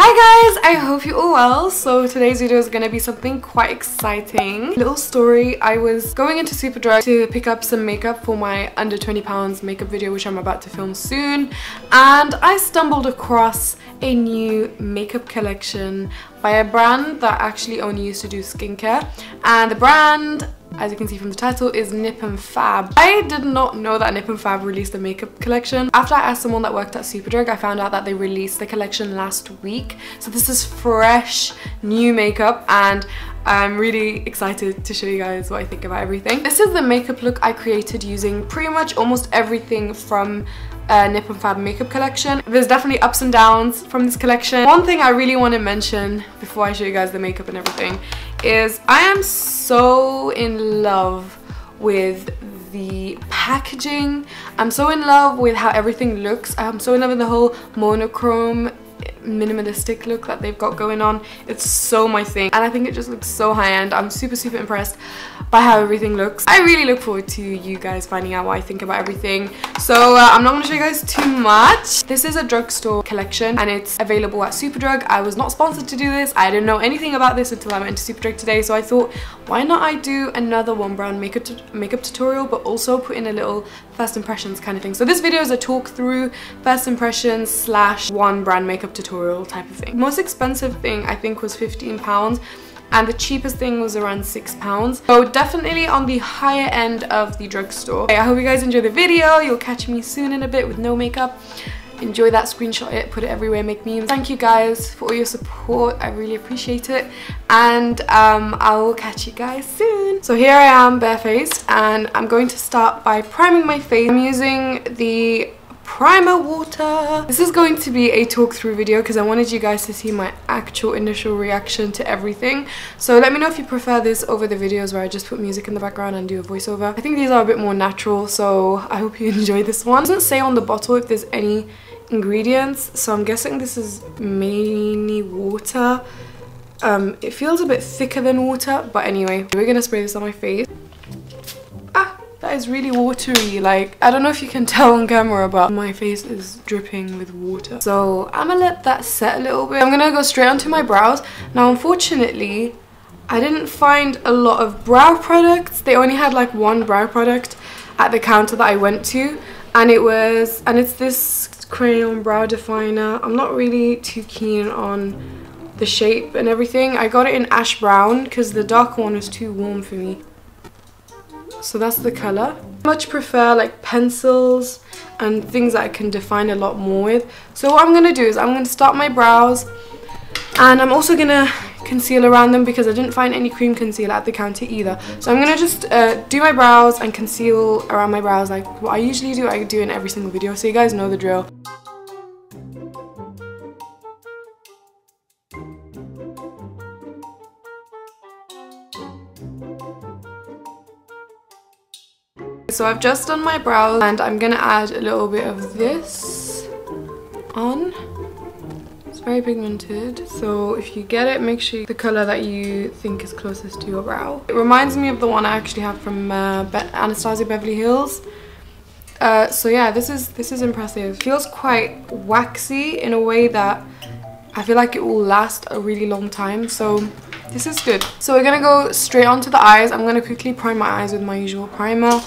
Hi guys, I hope you're all well. So today's video is going to be something quite exciting. Little story, I was going into Superdrug to pick up some makeup for my under £20 makeup video which I'm about to film soon, and I stumbled across a new makeup collection by a brand that actually only used to do skincare, and the brand, as you can see from the title, is Nip+Fab. I did not know that Nip+Fab released a makeup collection. After I asked someone that worked at Superdrug, I found out that they released the collection last week. So this is fresh, new makeup, and I'm really excited to show you guys what I think about everything. This is the makeup look I created using pretty much almost everything from Nip+Fab makeup collection. There's definitely ups and downs from this collection. One thing I really want to mention before I show you guys the makeup and everything is I am so in love with the packaging. I'm so in love with how everything looks. I'm so in love with the whole monochrome minimalistic look that they've got going on. It's so my thing, and I think it just looks so high-end. I'm super impressed by how everything looks. I really look forward to you guys finding out what I think about everything. So I'm not going to show you guys too much. This is a drugstore collection and it's available at Superdrug. I was not sponsored to do this. I didn't know anything about this until I went to Superdrug today, so I thought, why not I do another one brand makeup tutorial, but also put in a little first impressions kind of thing. So this video is a talk through first impressions / one brand makeup tutorial type of thing. Most expensive thing I think was £15, and the cheapest thing was around £6. So definitely on the higher end of the drugstore. Okay, I hope you guys enjoy the video. You'll catch me soon in a bit with no makeup. Enjoy that, screenshot it, put it everywhere, make memes. Thank you guys for all your support. I really appreciate it, and I will catch you guys soon. So here I am barefaced, and I'm going to start by priming my face. I'm using the primer water. This is going to be a talk through video because I wanted you guys to see my actual initial reaction to everything. So let me know if you prefer this over the videos where I just put music in the background and do a voiceover. I think these are a bit more natural, so I hope you enjoy this one. It doesn't say on the bottle if there's any ingredients, so I'm guessing this is mainly water. It feels a bit thicker than water, but anyway, we're gonna spray this on my face. That is really watery. Like, I don't know if you can tell on camera, but my face is dripping with water. So I'm gonna let that set a little bit. I'm gonna go straight onto my brows. Now, unfortunately, I didn't find a lot of brow products. They only had like one brow product at the counter that I went to, and it's this Creme brow definer. I'm not really too keen on the shape and everything. I got it in ash brown because the darker one was too warm for me. So that's the color. I much prefer like pencils and things that I can define a lot more with. So what I'm going to do is I'm going to start my brows, and I'm also going to conceal around them because I didn't find any cream concealer at the counter either. So I'm going to just do my brows and conceal around my brows like what I usually do. I do in every single video, so you guys know the drill. So I've just done my brows, and I'm gonna add a little bit of this on. It's very pigmented, so if you get it, make sure the color that you think is closest to your brow. It reminds me of the one I actually have from Anastasia Beverly Hills. So yeah, this is impressive. It feels quite waxy in a way that I feel like it will last a really long time, so this is good. So we're gonna go straight onto the eyes. I'm gonna quickly prime my eyes with my usual primer.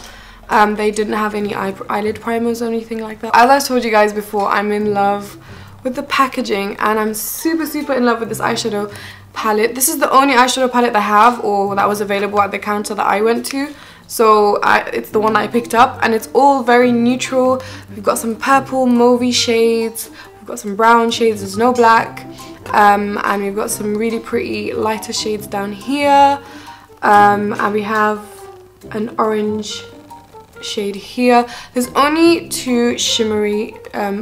They didn't have any eyelid primers or anything like that. As I told you guys before, I'm in love with the packaging, and I'm super in love with this eyeshadow palette. This is the only eyeshadow palette I have, or that was available at the counter that I went to. So it's the one that I picked up, and it's all very neutral. We've got some purple mauvey shades, we've got some brown shades, there's no black, and we've got some really pretty lighter shades down here, and we have an orange shade here. There's only two shimmery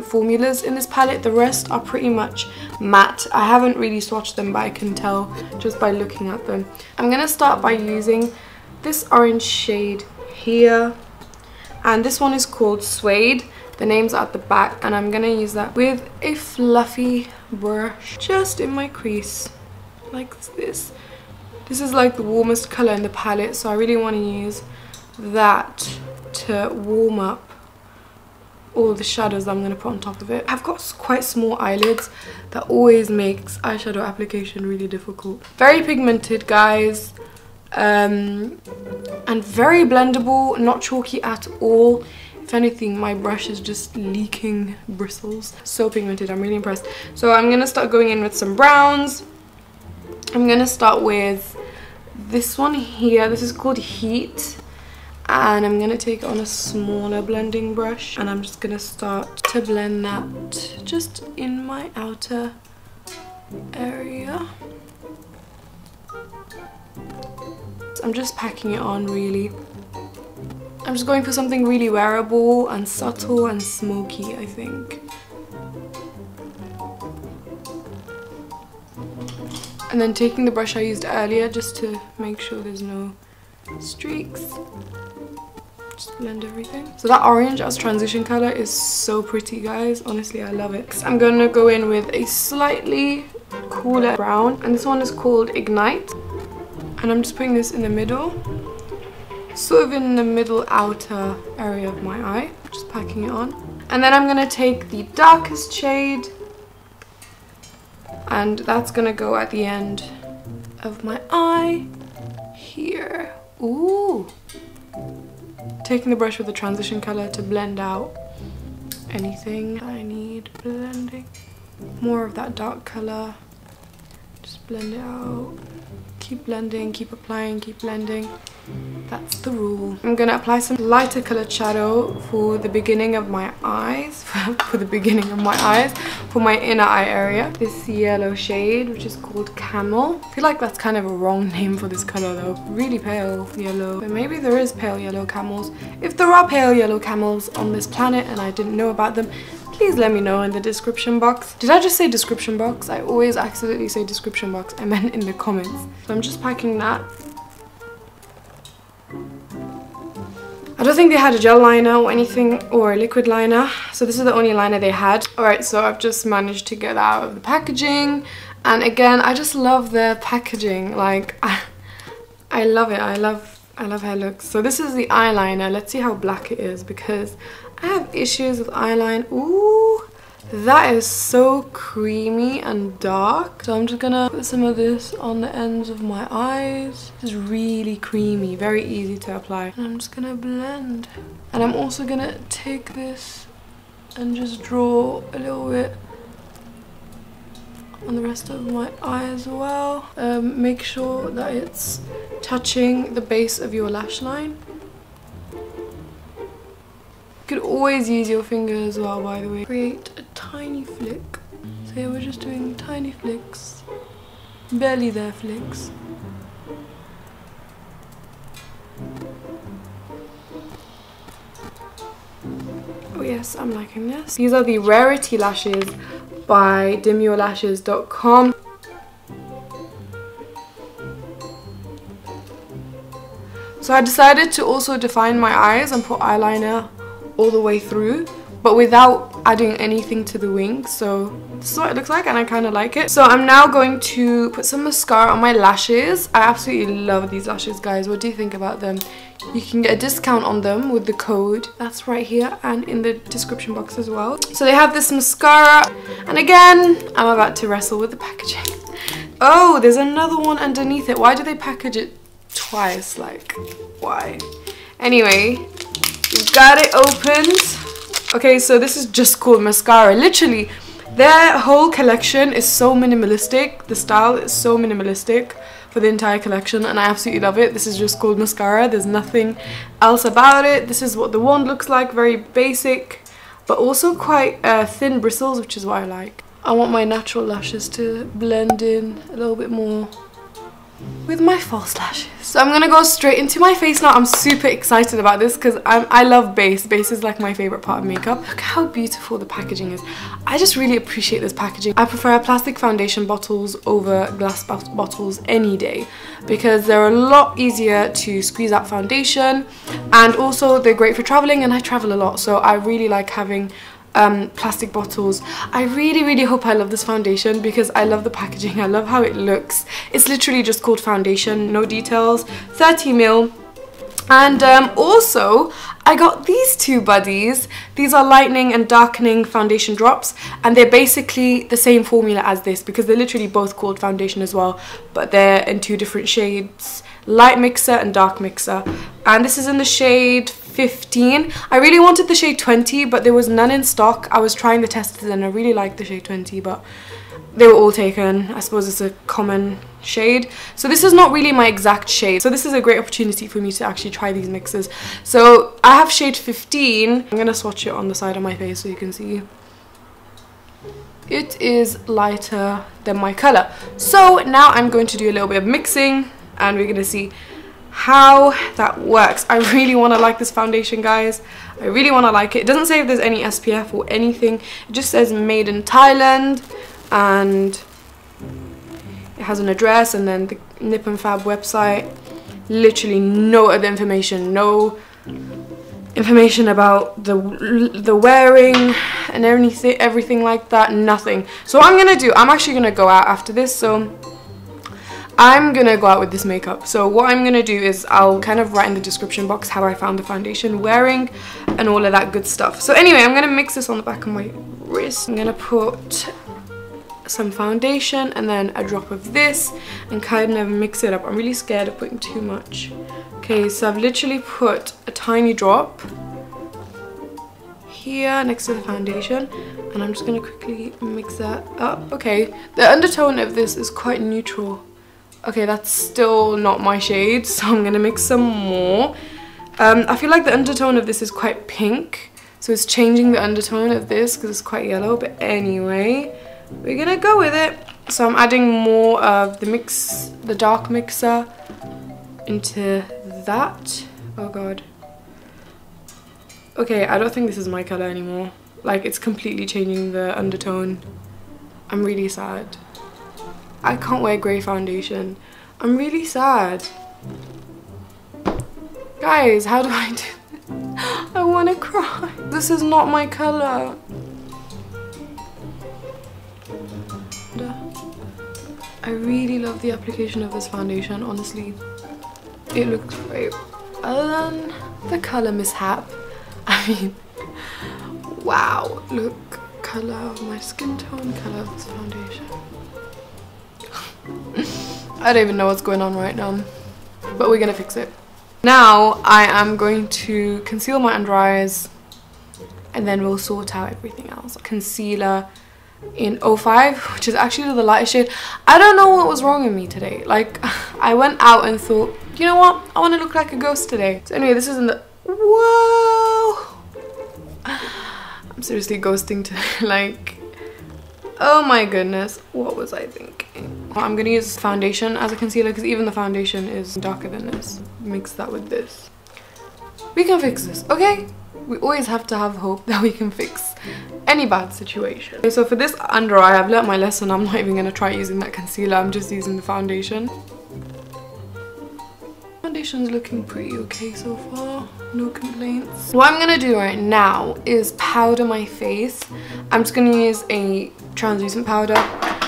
formulas in this palette. The rest are pretty much matte. I haven't really swatched them, but I can tell just by looking at them. I'm gonna start by using this orange shade here, and this one is called Suede. The names are at the back, and I'm gonna use that with a fluffy brush just in my crease like this. This is like the warmest color in the palette, so I really want to use that to warm up all the shadows that I'm going to put on top of it. I've got quite small eyelids that always makes eyeshadow application really difficult. Very pigmented, guys, and very blendable, not chalky at all. If anything, my brush is just leaking bristles. So pigmented, I'm really impressed. So I'm going to start going in with some browns. I'm going to start with this one here. This is called Heat. And I'm going to take it on a smaller blending brush. And I'm just going to start to blend that just in my outer area. I'm just packing it on, really. I'm just going for something really wearable and subtle and smoky, I think. And then taking the brush I used earlier just to make sure there's no streaks. Just blend everything. So that orange as transition color is so pretty, guys. Honestly, I love it. I'm going to go in with a slightly cooler brown. And this one is called Ignite. And I'm just putting this in the middle. Sort of in the middle outer area of my eye. Just packing it on. And then I'm going to take the darkest shade. And that's going to go at the end of my eye. Here. Ooh. Taking the brush with the transition color to blend out anything I need blending. More of that dark color. Just blend it out. Keep blending, keep applying, keep blending. That's the rule. I'm gonna apply some lighter colored shadow for the beginning of my eyes. For my inner eye area. This yellow shade, which is called Camel. I feel like that's kind of a wrong name for this color though. Really pale yellow. But maybe there is pale yellow camels. If there are pale yellow camels on this planet and I didn't know about them, please let me know in the description box. Did I just say description box? I always accidentally say description box. I meant in the comments. So I'm just packing that. I don't think they had a gel liner or anything, or a liquid liner, so this is the only liner they had. Alright, so I've just managed to get out of the packaging, and again, I just love their packaging. Like, I love it. I love how it looks. So this is the eyeliner. Let's see how black it is, because I have issues with eyeliner. Ooh, that is so creamy and dark. So I'm just gonna put some of this on the ends of my eyes. It's really creamy, very easy to apply. And I'm just gonna blend. And I'm also gonna take this and just draw a little bit on the rest of my eye as well. Make sure that it's touching the base of your lash line. You could always use your finger as well, by the way. Create a tiny flick. So yeah, we're just doing tiny flicks. Barely there flicks. Oh yes, I'm liking this. These are the Rarity Lashes by dimyourlashes.com. So I decided to also define my eyes and put eyeliner all the way through, but without adding anything to the wings. So this is what it looks like, and I kind of like it. So I'm now going to put some mascara on my lashes. I absolutely love these lashes, guys. What do you think about them? You can get a discount on them with the code that's right here and in the description box as well. So they have this mascara, and again, I'm about to wrestle with the packaging. Oh, there's another one underneath it. Why do they package it twice? Like, why? Anyway, we've got it opened. Okay, so this is just called mascara. Literally, their whole collection is so minimalistic. The style is so minimalistic for the entire collection, and I absolutely love it. This is just called mascara. There's nothing else about it. This is what the wand looks like. Very basic, but also quite thin bristles, which is what I like. I want my natural lashes to blend in a little bit more with my false lashes. So I'm gonna go straight into my face now. I'm super excited about this because I love base. Base is like my favorite part of makeup. Look how beautiful the packaging is. I just really appreciate this packaging. I prefer plastic foundation bottles over glass bottles any day because they're a lot easier to squeeze out foundation, and also they're great for traveling, and I travel a lot, so I really like having plastic bottles. I really hope I love this foundation because I love the packaging. I love how it looks. It's literally just called foundation, no details, 30 ml. And also I got these two buddies. These are lightening and darkening foundation drops, and they're basically the same formula as this because they're literally both called foundation as well, but they're in two different shades, light mixer and dark mixer. And this is in the shade 15. I really wanted the shade 20, but there was none in stock. I was trying the testers and I really liked the shade 20, but they were all taken. I suppose it's a common shade. So this is not really my exact shade. So this is a great opportunity for me to actually try these mixes. So I have shade 15. I'm gonna swatch it on the side of my face so you can see. It is lighter than my color. So now I'm going to do a little bit of mixing and we're gonna see how that works. I really want to like this foundation, guys. I really want to like it. It doesn't say if there's any SPF or anything. It just says made in Thailand, and it has an address and then the Nip+Fab website. Literally no other information, no information about the wearing and everything like that, nothing. So what I'm actually gonna go out after this, so I'm gonna go out with this makeup. So what I'm gonna do is I'll kind of write in the description box how I found the foundation, wearing, and all of that good stuff. So anyway, I'm gonna mix this on the back of my wrist. I'm gonna put some foundation and then a drop of this and kind of mix it up. I'm really scared of putting too much. Okay, so I've literally put a tiny drop here next to the foundation and I'm just gonna quickly mix that up. Okay, the undertone of this is quite neutral. Okay, that's still not my shade, so I'm gonna mix some more. I feel like the undertone of this is quite pink, so it's changing the undertone of this because it's quite yellow, but anyway, we're gonna go with it. So I'm adding more of the dark mixer into that. Oh god. Okay, I don't think this is my color anymore. Like, it's completely changing the undertone. I'm really sad. I can't wear grey foundation. I'm really sad. Guys, how do I do this? I want to cry. This is not my color. I really love the application of this foundation, honestly. It looks great. Other than the color mishap, I mean, wow, look, color of my skin tone, color of this foundation. I don't even know what's going on right now, but we're gonna fix it. Now I am going to conceal my under eyes and then we'll sort out everything else. Concealer in 05, which is actually the lightest shade. I don't know what was wrong with me today. Like, I went out and thought, you know what, I want to look like a ghost today. So anyway, this is in the, whoa, I'm seriously ghosting today. Like, oh my goodness, what was I thinking? I'm gonna use foundation as a concealer because even the foundation is darker than this. Mix that with this. We can fix this, okay? We always have to have hope that we can fix any bad situation. Okay, so for this under eye, I've learnt my lesson. I'm not even gonna try using that concealer. I'm just using the foundation. Foundation's looking pretty okay so far. No complaints. What I'm gonna do right now is powder my face. I'm just gonna use a translucent powder.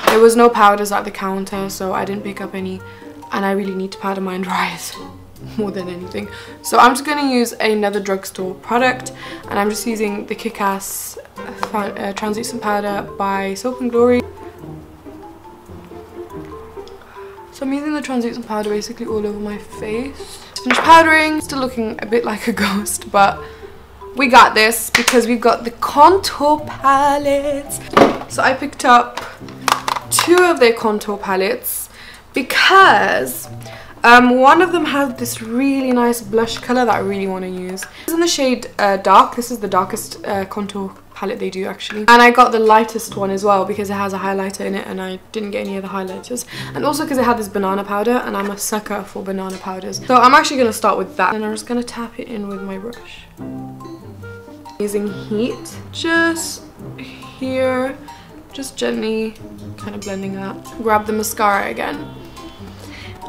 There was no powders at the counter, so I didn't pick up any, and I really need to powder my under eyes more than anything. So I'm just going to use another drugstore product, and I'm just using the Kick-Ass translucent powder by Soap & Glory. So I'm using the translucent powder basically all over my face. Finish powdering, still looking a bit like a ghost, but we got this because we've got the contour palettes. So I picked up 2 of their contour palettes because one of them has this really nice blush color that I really want to use. This is in the shade dark. This is the darkest contour palette they do actually. And I got the lightest one as well because it has a highlighter in it and I didn't get any of the highlighters. And also because it had this banana powder and I'm a sucker for banana powders. So I'm actually going to start with that. And I'm just going to tap it in with my brush. Using heat just here. Just gently kind of blending that. Grab the mascara again.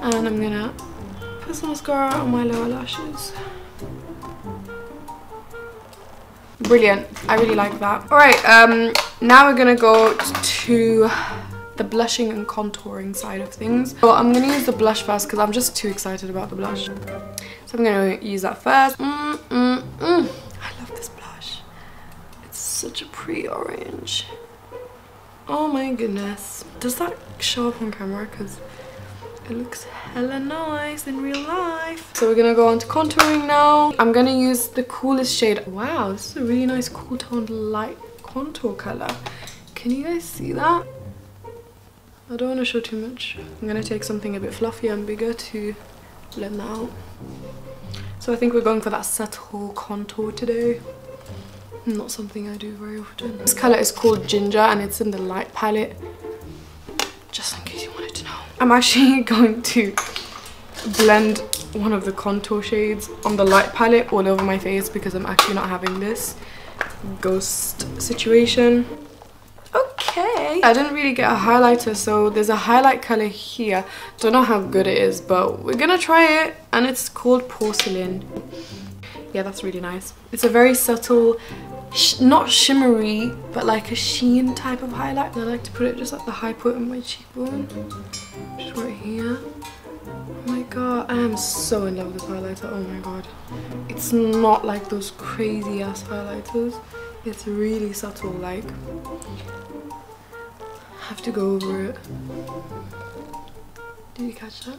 And I'm gonna put some mascara on my lower lashes. Brilliant. I really like that. Alright, now we're gonna go to the blushing and contouring side of things. So I'm gonna use the blush first because I'm just too excited about the blush. So I'm gonna use that first. I love this blush. It's such a pretty orange. Oh my goodness. Does that show up on camera? Because it looks hella nice in real life. So we're gonna go on to contouring now. I'm gonna use the coolest shade. Wow, this is a really nice cool toned light contour color. Can you guys see that? I don't want to show too much. I'm gonna take something a bit fluffier and bigger to blend that out. So I think we're going for that subtle contour today. Not something I do very often. This color is called Ginger and it's in the light palette. Just in case you wanted to know. I'm actually going to blend one of the contour shades on the light palette all over my face because I'm actually not having this ghost situation. Okay, I didn't really get a highlighter, so there's a highlight color here. Don't know how good it is, but we're gonna try it, and it's called Porcelain. Yeah, that's really nice. It's a very subtle, not shimmery, but like a sheen type of highlight. And I like to put it just at the high point of my cheekbone, just right here. Oh my god, I am so in love with this highlighter. Oh my god, it's not like those crazy ass highlighters. It's really subtle, like. Have to go over it. Did you catch that?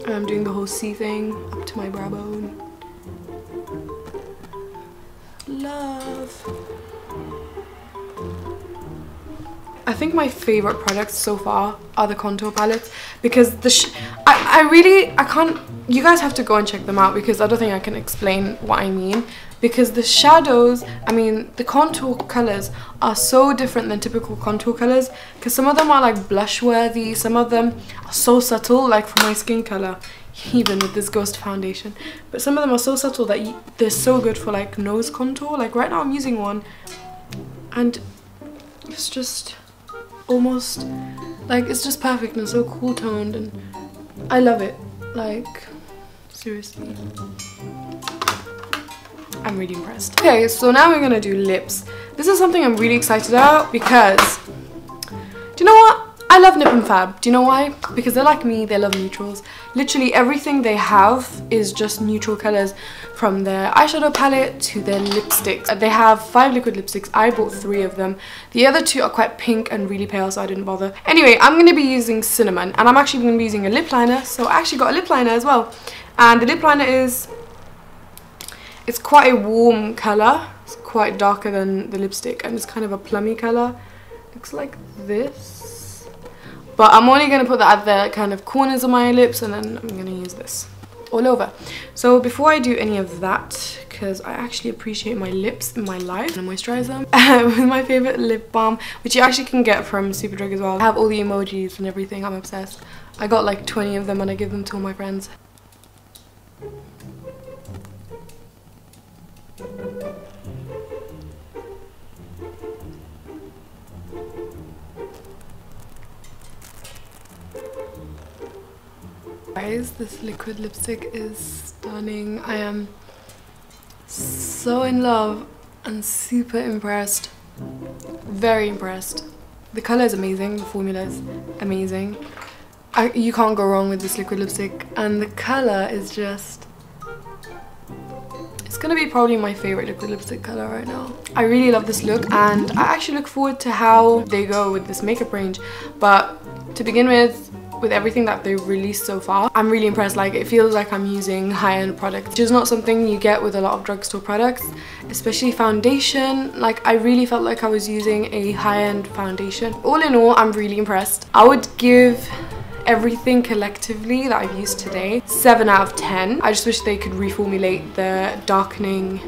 I'm doing the whole C thing up to my brow bone. Love. I think my favorite products so far are the contour palettes because I can't, you guys have to go and check them out because I don't think I can explain what I mean. Because the shadows, I mean, the contour colors are so different than typical contour colors. Because some of them are like blush worthy, some of them are so subtle, like for my skin color, even with this Ghost foundation. But some of them are so subtle that they're so good for like nose contour. Like right now I'm using one and it's just almost like, it's just perfect and so cool toned and I love it. Like, seriously. I'm really impressed. Okay, so now we're gonna do lips. This is something I'm really excited about because, do you know what? I love Nip+Fab. Do you know why? Because they're like me, they love neutrals. Literally everything they have is just neutral colors, from their eyeshadow palette to their lipsticks. They have 5 liquid lipsticks. I bought 3 of them. The other 2 are quite pink and really pale, so I didn't bother. Anyway, I'm gonna be using Cinnamon and I'm actually gonna be using a lip liner. So I actually got a lip liner as well. And the lip liner is, it's quite a warm color. It's quite darker than the lipstick and it's kind of a plummy color. Looks like this. But I'm only going to put that at the kind of corners of my lips and then I'm going to use this all over. So before I do any of that, because I actually appreciate my lips in my life, and moisturize them with my favorite lip balm, which you actually can get from Superdrug as well. I have all the emojis and everything. I'm obsessed. I got like 20 of them and I give them to all my friends. Guys, this liquid lipstick is stunning. I am so in love and super impressed. Very impressed. The color is amazing, the formula is amazing. You can't go wrong with this liquid lipstick, and the color is just, it's gonna be probably my favorite liquid lipstick color right now. I really love this look and I actually look forward to how they go with this makeup range. But to begin with everything that they've released so far, I'm really impressed. Like, it feels like I'm using high-end products, which is not something you get with a lot of drugstore products, especially foundation. Like, I really felt like I was using a high-end foundation. All in all, I'm really impressed. I would give everything collectively that I've used today 7 out of 10. I just wish they could reformulate the darkening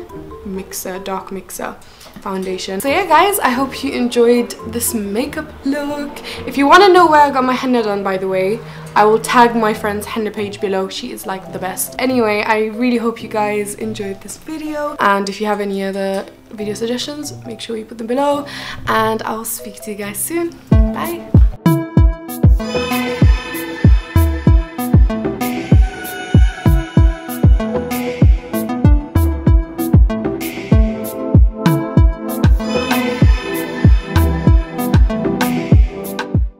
mixer, dark mixer foundation. So yeah guys, I hope you enjoyed this makeup look. If you want to know where I got my henna done, by the way, I will tag my friend's henna page below. She is like the best. Anyway, I really hope you guys enjoyed this video, and if you have any other video suggestions, make sure you put them below, and I'll speak to you guys soon. Bye.